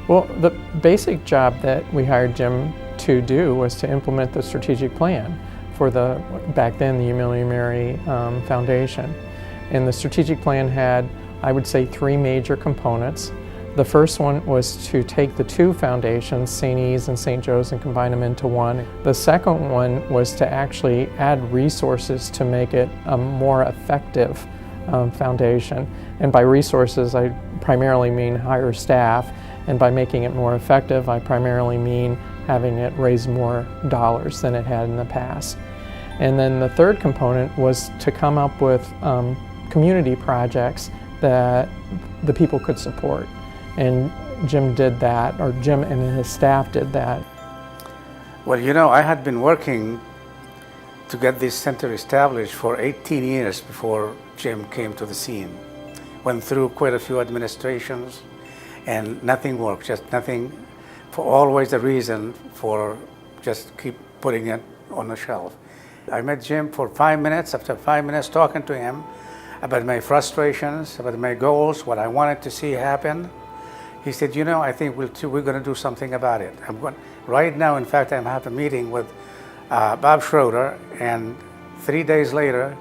Well, the basic job that we hired Jim to do was to implement the strategic plan for back then, the Amelia Mary Foundation. And the strategic plan had, I would say, three major components. The first one was to take the two foundations, St. E's and St. Joe's, and combine them into one. The second one was to actually add resources to make it a more effective foundation. And by resources, I primarily mean hire staff. And by making it more effective, I primarily mean having it raise more dollars than it had in the past. And then the third component was to come up with community projects that the people could support. And Jim did that, or Jim and his staff did that. Well, you know, I had been working to get this center established for 18 years before Jim came to the scene. Went through quite a few administrations, and nothing worked, just nothing, for always a reason for just keep putting it on the shelf. I met Jim for 5 minutes. After 5 minutes talking to him about my frustrations, about my goals, what I wanted to see happen, he said, you know, I think we're going to do something about it. Right now, in fact, I'm having a meeting with Bob Schroeder, and 3 days later,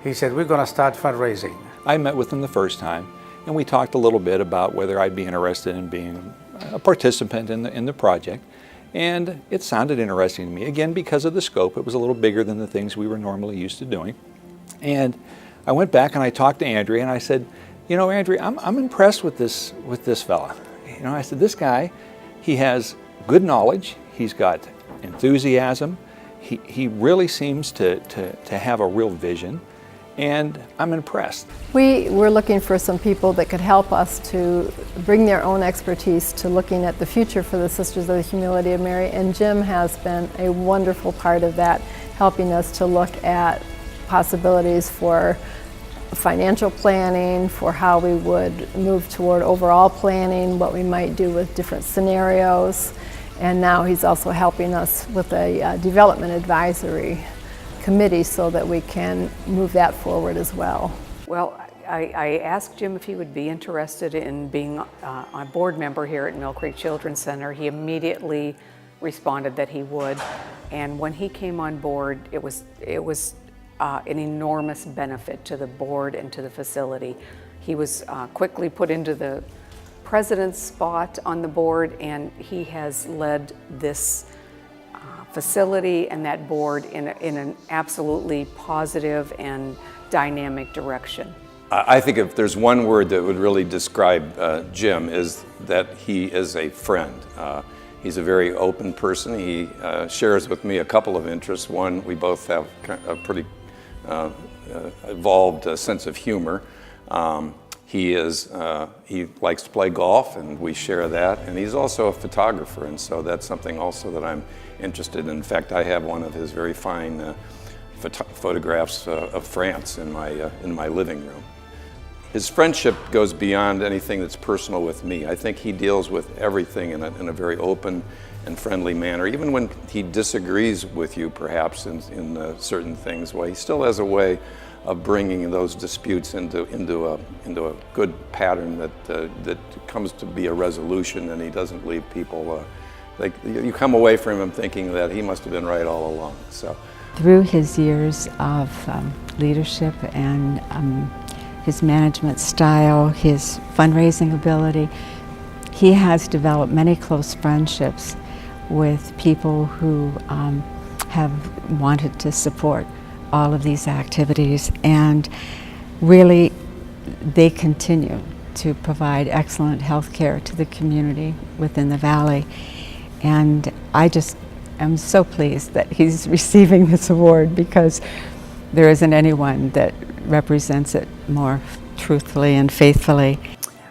he said, we're going to start fundraising. I met with him the first time, and we talked a little bit about whether I'd be interested in being a participant in the project. And it sounded interesting to me, again, because of the scope. It was a little bigger than the things we were normally used to doing. And I went back and I talked to Andrea, and I said, you know, Andrea, I'm impressed with this fella. You know, I said, this guy, he has good knowledge, he's got enthusiasm, he really seems to have a real vision, and I'm impressed. We were looking for some people that could help us to bring their own expertise to looking at the future for the Sisters of the Humility of Mary, and Jim has been a wonderful part of that, helping us to look at possibilities for financial planning, for how we would move toward overall planning, what we might do with different scenarios, and now he's also helping us with a development advisory committee so that we can move that forward as well. Well, I asked Jim if he would be interested in being a board member here at Mill Creek Children's Center. He immediately responded that he would, and when he came on board, it was an enormous benefit to the board and to the facility. He was quickly put into the president's spot on the board, and he has led this facility and that board in an absolutely positive and dynamic direction. I think if there's one word that would really describe Jim, is that he is a friend. He's a very open person. He shares with me a couple of interests. One, we both have a pretty evolved sense of humor. He likes to play golf, and we share that. And he's also a photographer, and so that's something also that I'm interested in. In fact, I have one of his very fine photographs of France in my living room. His friendship goes beyond anything that's personal with me. I think he deals with everything in a very open and friendly manner. Even when he disagrees with you, perhaps, in certain things, well, he still has a way of bringing those disputes into a good pattern that comes to be a resolution, and he doesn't leave people like you come away from him thinking that he must have been right all along. So, through his years of leadership and his management style, his fundraising ability, he has developed many close friendships with people who have wanted to support all of these activities, and really they continue to provide excellent health care to the community within the valley. And I just am so pleased that he's receiving this award, because there isn't anyone that represents it more truthfully and faithfully.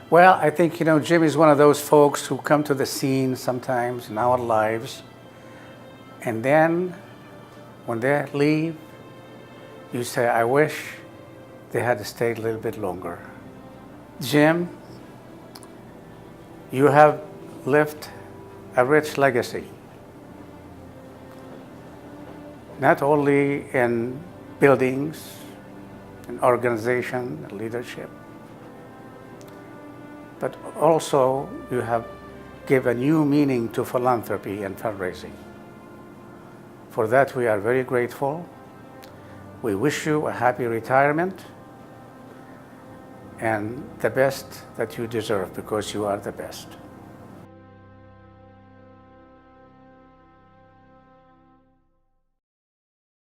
Well, I think, you know, Jim is one of those folks who come to the scene sometimes in our lives, and then when they leave, you say, I wish they had stayed a little bit longer. Jim, you have left a rich legacy, not only in buildings, in organization, and leadership, but also you have give a new meaning to philanthropy and fundraising. For that, we are very grateful. We wish you a happy retirement and the best that you deserve, because you are the best.